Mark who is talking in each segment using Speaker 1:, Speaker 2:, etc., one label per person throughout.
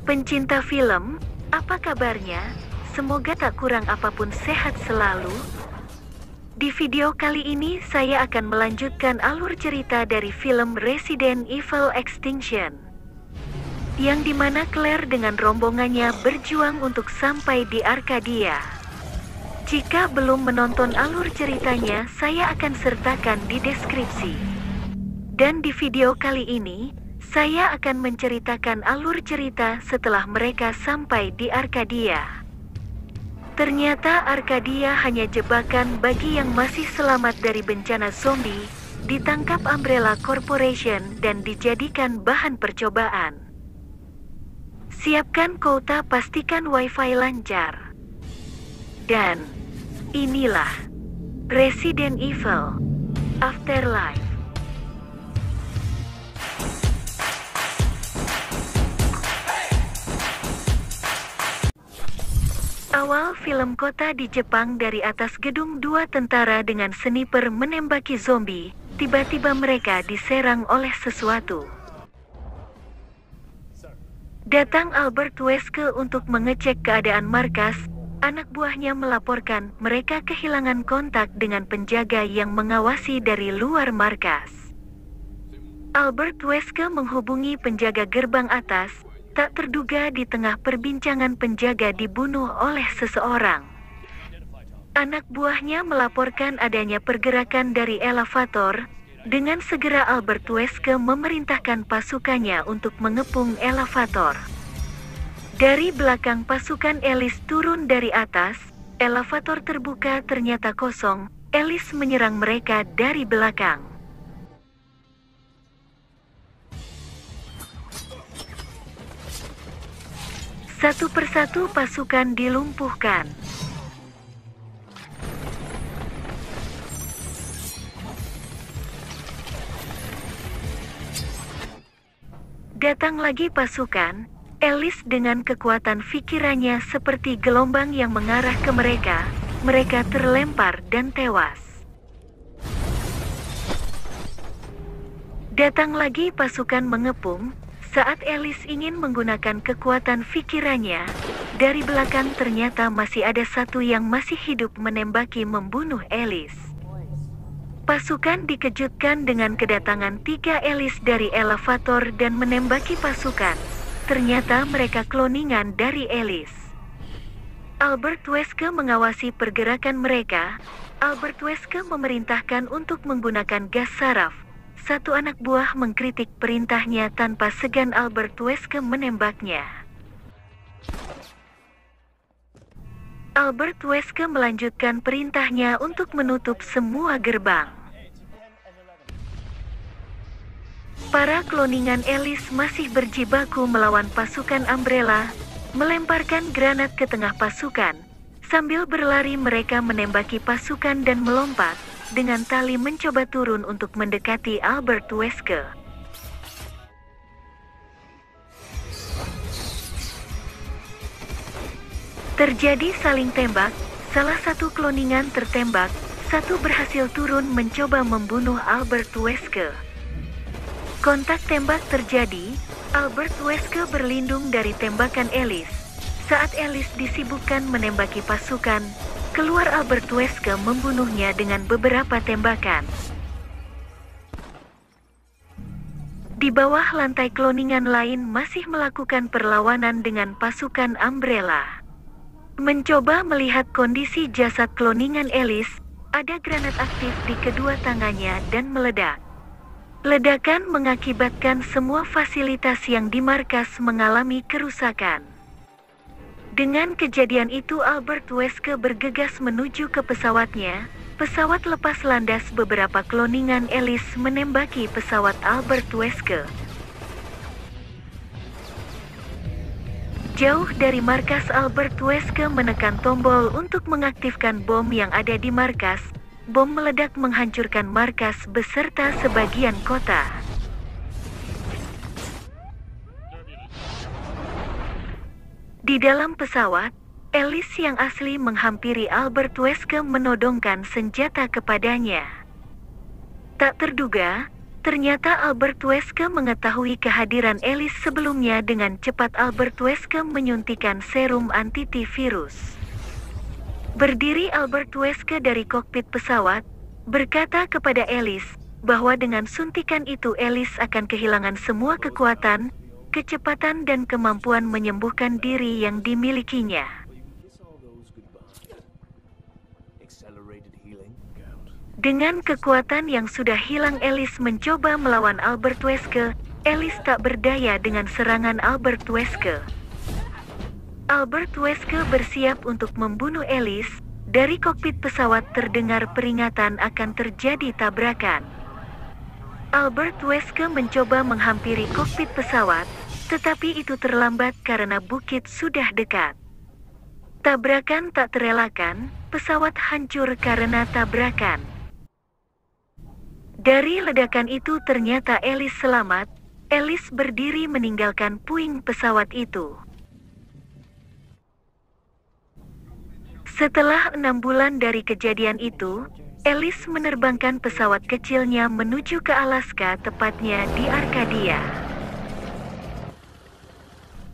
Speaker 1: Pencinta film, apa kabarnya? Semoga tak kurang apapun sehat selalu. Di video kali ini saya akan melanjutkan alur cerita dari film Resident Evil Extinction, yang dimana Claire dengan rombongannya berjuang untuk sampai di Arcadia. Jika belum menonton alur ceritanya, saya akan sertakan di deskripsi. Dan di video kali ini, saya akan menceritakan alur cerita setelah mereka sampai di Arcadia. Ternyata Arcadia hanya jebakan bagi yang masih selamat dari bencana zombie, ditangkap Umbrella Corporation dan dijadikan bahan percobaan. Siapkan kuota, pastikan wifi lancar. Dan inilah Resident Evil Afterlife. Awal film kota di Jepang. Dari atas gedung, dua tentara dengan sniper menembaki zombie. Tiba-tiba mereka diserang oleh sesuatu. Datang Albert Wesker untuk mengecek keadaan markas. Anak buahnya melaporkan mereka kehilangan kontak dengan penjaga yang mengawasi dari luar markas. Albert Wesker menghubungi penjaga gerbang atas. Tak terduga di tengah perbincangan penjaga dibunuh oleh seseorang. Anak buahnya melaporkan adanya pergerakan dari elevator. Dengan segera Albert Wesker memerintahkan pasukannya untuk mengepung elevator. Dari belakang pasukan Ellis turun dari atas. Elevator terbuka, ternyata kosong. Ellis menyerang mereka dari belakang. Satu persatu pasukan dilumpuhkan. Datang lagi pasukan. Ellis dengan kekuatan pikirannya seperti gelombang yang mengarah ke mereka. Mereka terlempar dan tewas. Datang lagi pasukan mengepung. Saat Ellis ingin menggunakan kekuatan pikirannya, dari belakang ternyata masih ada satu yang masih hidup menembaki membunuh Ellis. Pasukan dikejutkan dengan kedatangan 3 Ellis dari elevator dan menembaki pasukan. Ternyata mereka kloningan dari Ellis. Albert Wesker mengawasi pergerakan mereka. Albert Wesker memerintahkan untuk menggunakan gas saraf. Satu anak buah mengkritik perintahnya tanpa segan. Albert Wesker menembaknya. Albert Wesker melanjutkan perintahnya untuk menutup semua gerbang. Para kloningan Ellis masih berjibaku melawan pasukan Umbrella, melemparkan granat ke tengah pasukan. Sambil berlari mereka menembaki pasukan dan melompat. Dengan tali mencoba turun untuk mendekati Albert Wesker. Terjadi saling tembak, salah satu kloningan tertembak, satu berhasil turun mencoba membunuh Albert Wesker. Kontak tembak terjadi, Albert Wesker berlindung dari tembakan Ellis. Saat Ellis disibukkan menembaki pasukan, keluar Albert Wesker membunuhnya dengan beberapa tembakan. Di bawah lantai kloningan lain masih melakukan perlawanan dengan pasukan Umbrella. Mencoba melihat kondisi jasad kloningan Ellis, ada granat aktif di kedua tangannya dan meledak. Ledakan mengakibatkan semua fasilitas yang di markas mengalami kerusakan. Dengan kejadian itu Albert Wesker bergegas menuju ke pesawatnya. Pesawat lepas landas, beberapa kloningan Ellis menembaki pesawat Albert Wesker. Jauh dari markas, Albert Wesker menekan tombol untuk mengaktifkan bom yang ada di markas. Bom meledak menghancurkan markas beserta sebagian kota. Di dalam pesawat, Ellis yang asli menghampiri Albert Wesker menodongkan senjata kepadanya. Tak terduga, Ternyata Albert Wesker mengetahui kehadiran Alice sebelumnya. Dengan cepat Albert Wesker menyuntikkan serum antivirus. Berdiri Albert Wesker dari kokpit pesawat, berkata kepada Alice, bahwa dengan suntikan itu Alice akan kehilangan semua kekuatan, kecepatan dan kemampuan menyembuhkan diri yang dimilikinya. Dengan kekuatan yang sudah hilang Alice mencoba melawan Albert Wesker. Alice tak berdaya dengan serangan Albert Wesker. Albert Wesker bersiap untuk membunuh Alice. Dari kokpit pesawat terdengar peringatan akan terjadi tabrakan. Albert Wesker mencoba menghampiri kokpit pesawat, tetapi itu terlambat karena bukit sudah dekat. Tabrakan tak terelakkan, pesawat hancur karena tabrakan. Dari ledakan itu ternyata Alice selamat. Alice berdiri meninggalkan puing pesawat itu. Setelah 6 bulan dari kejadian itu, Alice menerbangkan pesawat kecilnya menuju ke Alaska, tepatnya di Arcadia.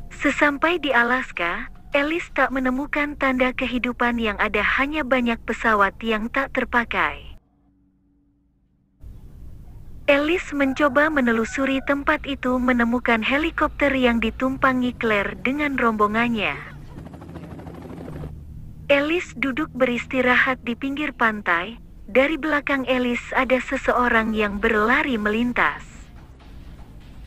Speaker 1: Sesampai di Alaska, Alice tak menemukan tanda kehidupan yang ada, hanya banyak pesawat yang tak terpakai. Alice mencoba menelusuri tempat itu, menemukan helikopter yang ditumpangi Claire dengan rombongannya. Alice duduk beristirahat di pinggir pantai. Dari belakang Alice ada seseorang yang berlari melintas.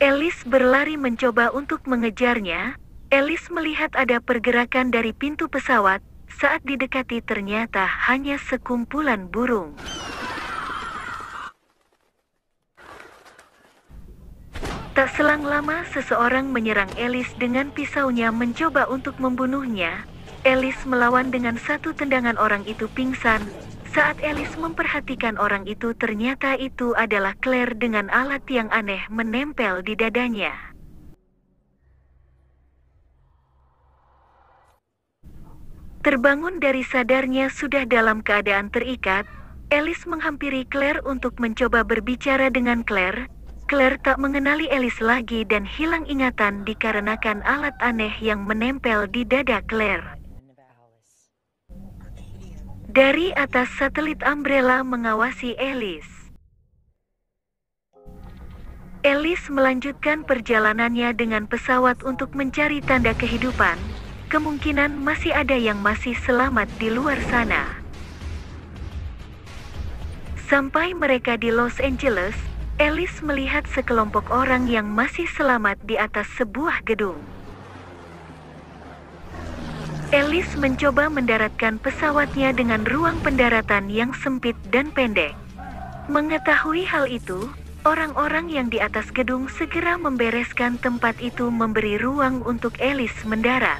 Speaker 1: Alice berlari mencoba untuk mengejarnya. Alice melihat ada pergerakan dari pintu pesawat. Saat didekati ternyata hanya sekumpulan burung. Tak selang lama seseorang menyerang Alice dengan pisaunya mencoba untuk membunuhnya. Alice melawan dengan satu tendangan, orang itu pingsan. Saat Alice memperhatikan orang itu, ternyata itu adalah Claire dengan alat yang aneh menempel di dadanya. Terbangun dari sadarnya sudah dalam keadaan terikat, Alice menghampiri Claire untuk mencoba berbicara dengan Claire. Claire tak mengenali Alice lagi dan hilang ingatan dikarenakan alat aneh yang menempel di dada Claire. Dari atas satelit Umbrella mengawasi Alice. Alice melanjutkan perjalanannya dengan pesawat untuk mencari tanda kehidupan. Kemungkinan masih ada yang masih selamat di luar sana. Sampai mereka di Los Angeles, Alice melihat sekelompok orang yang masih selamat di atas sebuah gedung. Alice mencoba mendaratkan pesawatnya dengan ruang pendaratan yang sempit dan pendek. Mengetahui hal itu, orang-orang yang di atas gedung segera membereskan tempat itu, memberi ruang untuk Alice mendarat.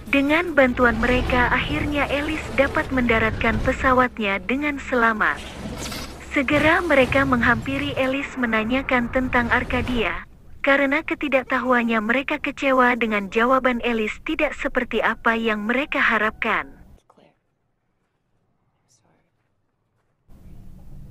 Speaker 1: Dengan bantuan mereka, akhirnya Alice dapat mendaratkan pesawatnya dengan selamat. Segera mereka menghampiri Alice menanyakan tentang Arcadia. Karena ketidaktahuannya mereka kecewa dengan jawaban Alice tidak seperti apa yang mereka harapkan.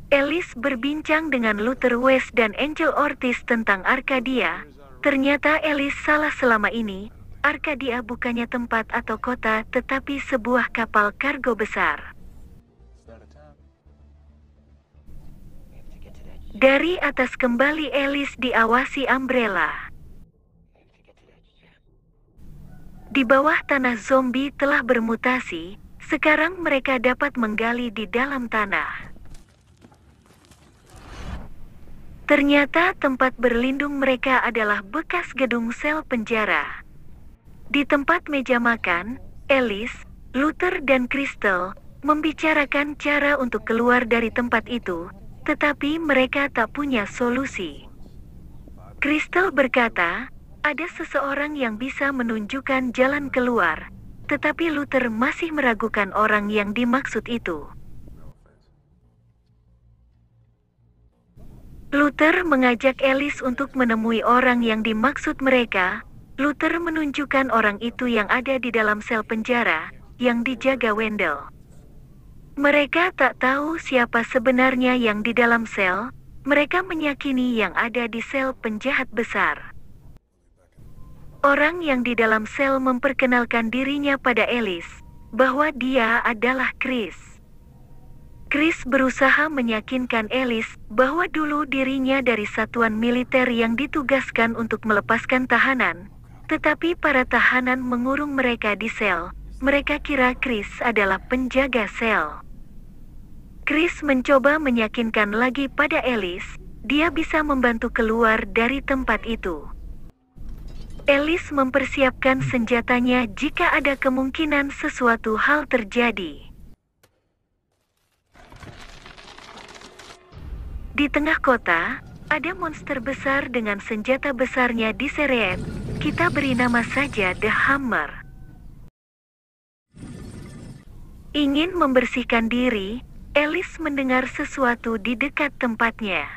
Speaker 1: Alice berbincang dengan Luther West dan Angel Ortiz tentang Arcadia. Ternyata Alice salah selama ini. Arcadia bukannya tempat atau kota, tetapi sebuah kapal kargo besar. Dari atas kembali Alice diawasi Umbrella. Di bawah tanah zombie telah bermutasi, sekarang mereka dapat menggali di dalam tanah. Ternyata tempat berlindung mereka adalah bekas gedung sel penjara. Di tempat meja makan, Alice, Luther dan Crystal membicarakan cara untuk keluar dari tempat itu. Tetapi mereka tak punya solusi. Crystal berkata, ada seseorang yang bisa menunjukkan jalan keluar, tetapi Luther masih meragukan orang yang dimaksud itu. Luther mengajak Alice untuk menemui orang yang dimaksud mereka. Luther menunjukkan orang itu yang ada di dalam sel penjara, yang dijaga Wendell. Mereka tak tahu siapa sebenarnya yang di dalam sel. Mereka meyakini yang ada di sel penjahat besar. Orang yang di dalam sel memperkenalkan dirinya pada Alice, bahwa dia adalah Chris. Chris berusaha meyakinkan Alice bahwa dulu dirinya dari satuan militer yang ditugaskan untuk melepaskan tahanan, tetapi para tahanan mengurung mereka di sel. Mereka kira Chris adalah penjaga sel. Chris mencoba meyakinkan lagi pada Alice, dia bisa membantu keluar dari tempat itu. Alice mempersiapkan senjatanya jika ada kemungkinan sesuatu hal terjadi. Di tengah kota, ada monster besar dengan senjata besarnya diseret. Kita beri nama saja The Hammer. Ingin membersihkan diri, Alice mendengar sesuatu di dekat tempatnya.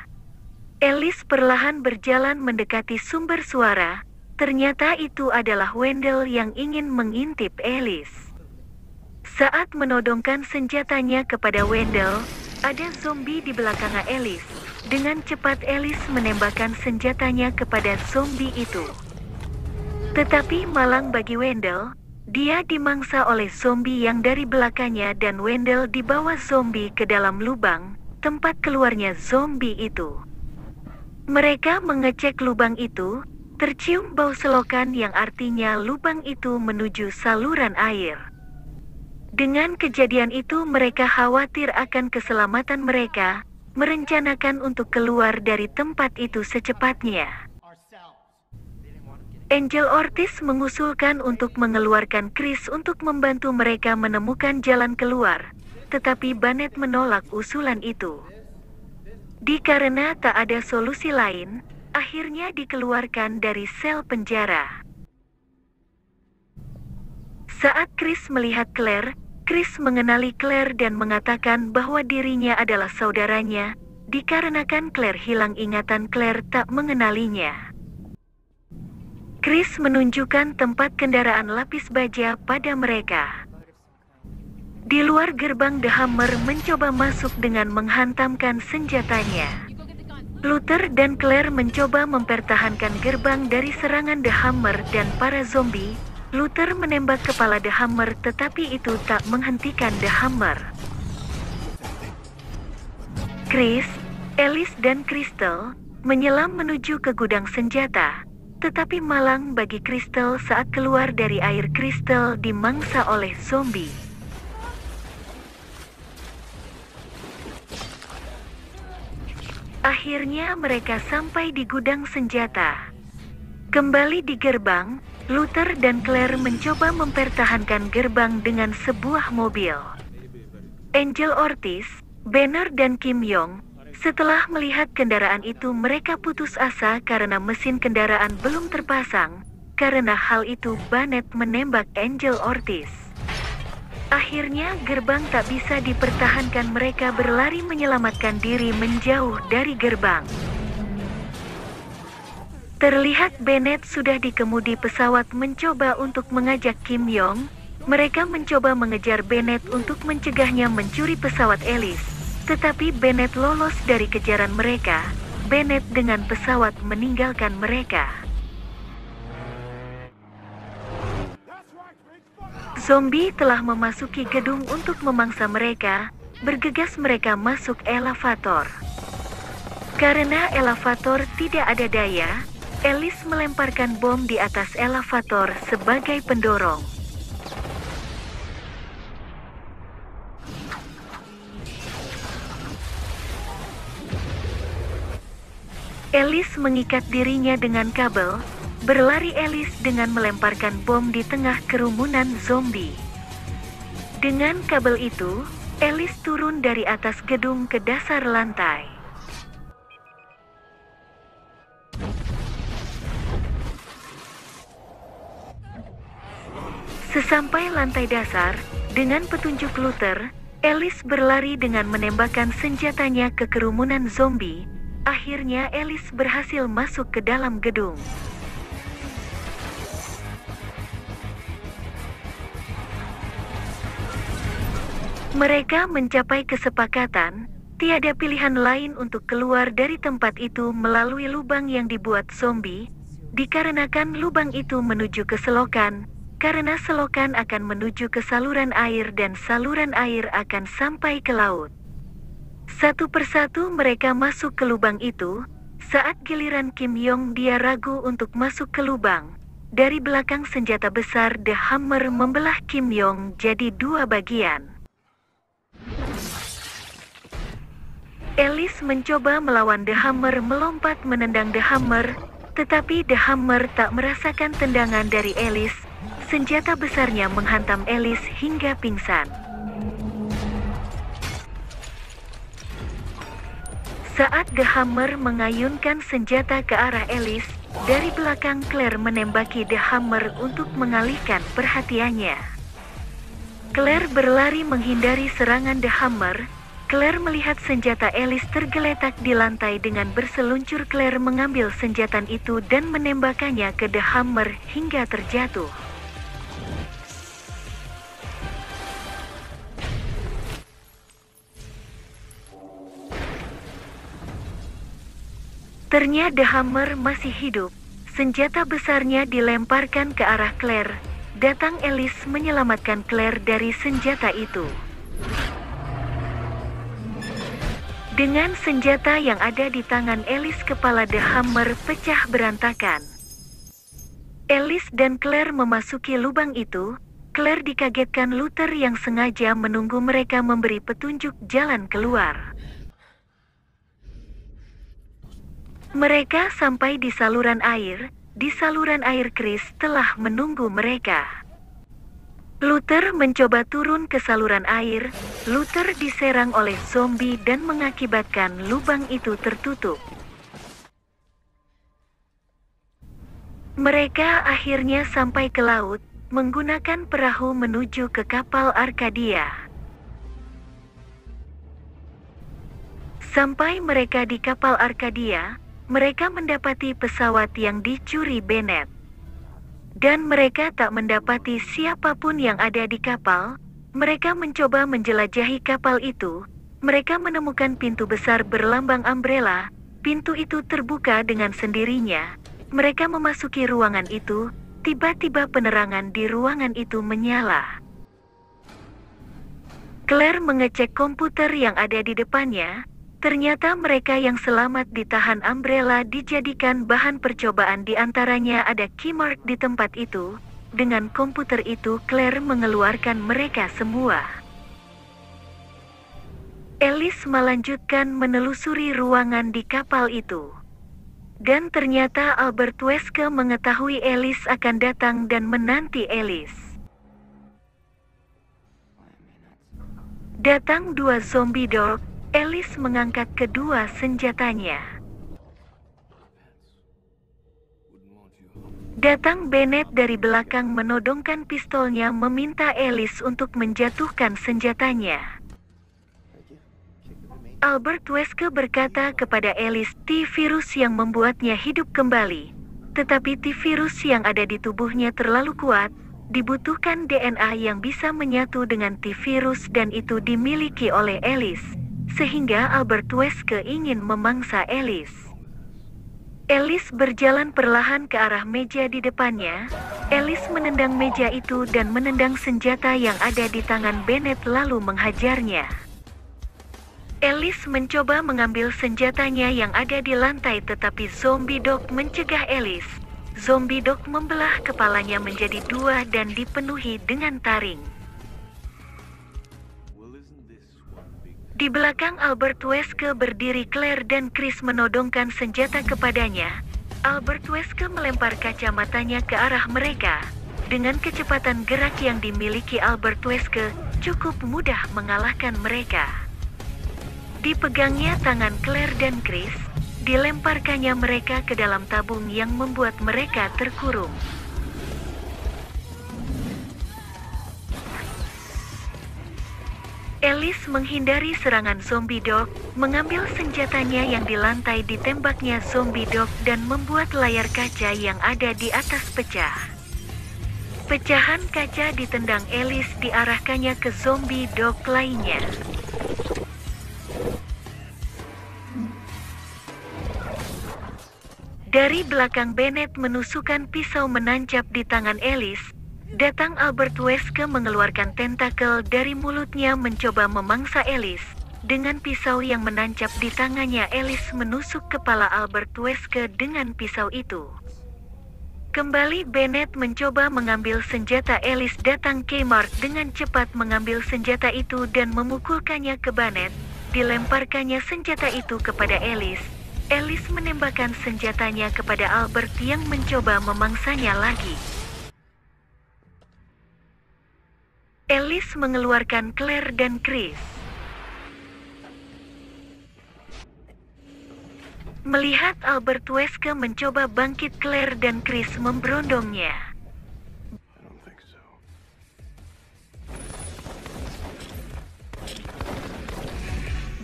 Speaker 1: Alice perlahan berjalan mendekati sumber suara. Ternyata itu adalah Wendell yang ingin mengintip Alice. Saat menodongkan senjatanya kepada Wendell, ada zombie di belakang Alice. Dengan cepat Alice menembakkan senjatanya kepada zombie itu. Tetapi malang bagi Wendell, dia dimangsa oleh zombie yang dari belakangnya dan Wendell dibawa zombie ke dalam lubang, tempat keluarnya zombie itu. Mereka mengecek lubang itu. Tercium bau selokan yang artinya lubang itu menuju saluran air. Dengan kejadian itu mereka khawatir akan keselamatan mereka, merencanakan untuk keluar dari tempat itu secepatnya. Angel Ortiz mengusulkan untuk mengeluarkan Chris untuk membantu mereka menemukan jalan keluar, tetapi Bennett menolak usulan itu. Dikarenakan tak ada solusi lain, akhirnya dikeluarkan dari sel penjara. Saat Chris melihat Claire, Chris mengenali Claire dan mengatakan bahwa dirinya adalah saudaranya, dikarenakan Claire hilang ingatan. Claire tak mengenalinya. Chris menunjukkan tempat kendaraan lapis baja pada mereka. Di luar gerbang The Hammer mencoba masuk dengan menghantamkan senjatanya. Luther dan Claire mencoba mempertahankan gerbang dari serangan The Hammer dan para zombie. Luther menembak kepala The Hammer tetapi itu tak menghentikan The Hammer. Chris, Alice dan Crystal menyelam menuju ke gudang senjata. Tetapi malang bagi Crystal saat keluar dari air, Crystal dimangsa oleh zombie. Akhirnya mereka sampai di gudang senjata. Kembali di gerbang, Luther dan Claire mencoba mempertahankan gerbang dengan sebuah mobil. Angel Ortiz, Banner dan Kim Yong, setelah melihat kendaraan itu mereka putus asa karena mesin kendaraan belum terpasang. Karena hal itu Bennett menembak Angel Ortiz. Akhirnya gerbang tak bisa dipertahankan, mereka berlari menyelamatkan diri menjauh dari gerbang. Terlihat Bennett sudah di kemudi pesawat mencoba untuk mengajak Kim Yong. Mereka mencoba mengejar Bennett untuk mencegahnya mencuri pesawat Alice. Tetapi Bennett lolos dari kejaran mereka. Bennett dengan pesawat meninggalkan mereka. Zombie telah memasuki gedung untuk memangsa mereka. Bergegas mereka masuk elevator. Karena elevator tidak ada daya, Alice melemparkan bom di atas elevator sebagai pendorong. Alice mengikat dirinya dengan kabel. Berlari Alice dengan melemparkan bom di tengah kerumunan zombie. Dengan kabel itu, Alice turun dari atas gedung ke dasar lantai. Sesampai lantai dasar, dengan petunjuk Luther, Alice berlari dengan menembakkan senjatanya ke kerumunan zombie. Akhirnya Alice berhasil masuk ke dalam gedung. Mereka mencapai kesepakatan, Tiada pilihan lain untuk keluar dari tempat itu melalui lubang yang dibuat zombie, dikarenakan lubang itu menuju ke selokan, karena selokan akan menuju ke saluran air dan saluran air akan sampai ke laut. Satu persatu mereka masuk ke lubang itu. Saat giliran Kim Yong dia ragu untuk masuk ke lubang. Dari belakang senjata besar The Hammer membelah Kim Yong jadi dua bagian. Alice mencoba melawan The Hammer melompat menendang The Hammer, tetapi The Hammer tak merasakan tendangan dari Alice. Senjata besarnya menghantam Alice hingga pingsan. Saat The Hammer mengayunkan senjata ke arah Alice, dari belakang Claire menembaki The Hammer untuk mengalihkan perhatiannya. Claire berlari menghindari serangan The Hammer. Claire melihat senjata Alice tergeletak di lantai dengan berseluncur. Claire mengambil senjata itu dan menembakkannya ke The Hammer hingga terjatuh. Ternyata The Hammer masih hidup. Senjata besarnya dilemparkan ke arah Claire. Datang Alice menyelamatkan Claire dari senjata itu. Dengan senjata yang ada di tangan Alice, kepala The Hammer pecah berantakan. Alice dan Claire memasuki lubang itu. Claire dikagetkan Luther yang sengaja menunggu mereka memberi petunjuk jalan keluar. Mereka sampai di saluran air. Di saluran air Chris telah menunggu mereka. Luther mencoba turun ke saluran air. Luther diserang oleh zombie dan mengakibatkan lubang itu tertutup. Mereka akhirnya sampai ke laut, menggunakan perahu menuju ke kapal Arcadia. Sampai mereka di kapal Arcadia, mereka mendapati pesawat yang dicuri Bennett. Dan mereka tak mendapati siapapun yang ada di kapal. Mereka mencoba menjelajahi kapal itu. Mereka menemukan pintu besar berlambang umbrella. Pintu itu terbuka dengan sendirinya. Mereka memasuki ruangan itu. Tiba-tiba penerangan di ruangan itu menyala. Claire mengecek komputer yang ada di depannya. Ternyata mereka yang selamat ditahan umbrella dijadikan bahan percobaan, di antaranya ada keymark di tempat itu. Dengan komputer itu Claire mengeluarkan mereka semua. Alice melanjutkan menelusuri ruangan di kapal itu. Dan ternyata Albert Wesker mengetahui Alice akan datang dan menanti Alice. Datang dua zombie dog. Alice mengangkat kedua senjatanya. Datang Bennett dari belakang menodongkan pistolnya meminta Alice untuk menjatuhkan senjatanya. Albert Wesker berkata kepada Alice, T-virus yang membuatnya hidup kembali. Tetapi T-virus yang ada di tubuhnya terlalu kuat, dibutuhkan DNA yang bisa menyatu dengan T-virus dan itu dimiliki oleh Alice. Sehingga Albert Wesker ingin memangsa Alice. Alice berjalan perlahan ke arah meja di depannya. Alice menendang meja itu dan menendang senjata yang ada di tangan Bennett lalu menghajarnya. Alice mencoba mengambil senjatanya yang ada di lantai, tetapi zombie dog mencegah Alice. Zombie dog membelah kepalanya menjadi dua dan dipenuhi dengan taring. Di belakang Albert Wesker berdiri Claire dan Chris menodongkan senjata kepadanya. Albert Wesker melempar kacamatanya ke arah mereka. Dengan kecepatan gerak yang dimiliki Albert Wesker, cukup mudah mengalahkan mereka. Dipegangnya tangan Claire dan Chris, dilemparkannya mereka ke dalam tabung yang membuat mereka terkurung. Alice menghindari serangan zombie dog, mengambil senjatanya yang di lantai, ditembaknya zombie dog dan membuat layar kaca yang ada di atas pecah. Pecahan kaca ditendang Alice, diarahkannya ke zombie dog lainnya. Dari belakang Bennett menusukkan pisau menancap di tangan Alice. Datang Albert Wesker mengeluarkan tentakel dari mulutnya mencoba memangsa Alice. Dengan pisau yang menancap di tangannya, Alice menusuk kepala Albert Wesker dengan pisau itu. Kembali Bennett mencoba mengambil senjata. Alice datang Kmart dengan cepat mengambil senjata itu dan memukulkannya ke Bennett. Dilemparkannya senjata itu kepada Alice. Alice menembakkan senjatanya kepada Albert yang mencoba memangsanya lagi. Alice mengeluarkan Claire dan Chris. Melihat Albert Wesker mencoba bangkit, Claire dan Chris memberondongnya.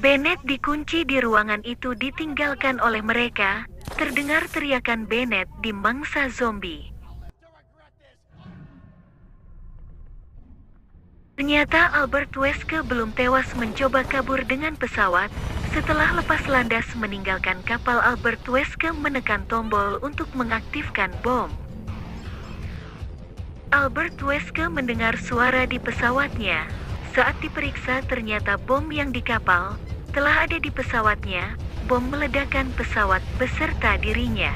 Speaker 1: Bennett dikunci di ruangan itu ditinggalkan oleh mereka. Terdengar teriakan Bennett di mangsa zombie. Ternyata Albert Wesker belum tewas mencoba kabur dengan pesawat. Setelah lepas landas meninggalkan kapal, Albert Wesker menekan tombol untuk mengaktifkan bom. Albert Wesker mendengar suara di pesawatnya. Saat diperiksa ternyata bom yang di kapal telah ada di pesawatnya. Bom meledakkan pesawat beserta dirinya.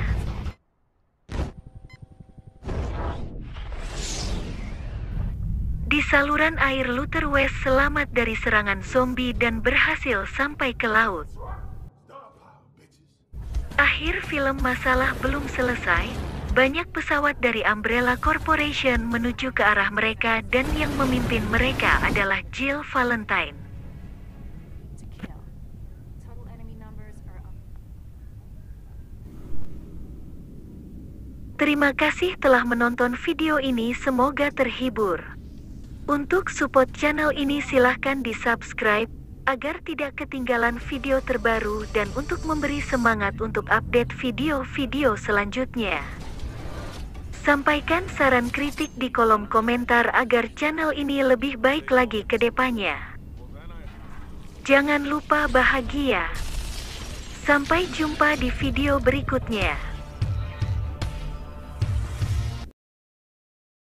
Speaker 1: Di saluran air, Luther West selamat dari serangan zombie dan berhasil sampai ke laut. Akhir film masalah belum selesai. Banyak pesawat dari Umbrella Corporation menuju ke arah mereka dan yang memimpin mereka adalah Jill Valentine. Terima kasih telah menonton video ini, semoga terhibur. Untuk support channel ini silahkan di subscribe, agar tidak ketinggalan video terbaru dan untuk memberi semangat untuk update video-video selanjutnya. Sampaikan saran kritik di kolom komentar agar channel ini lebih baik lagi ke depannya. Jangan lupa bahagia. Sampai jumpa di video berikutnya.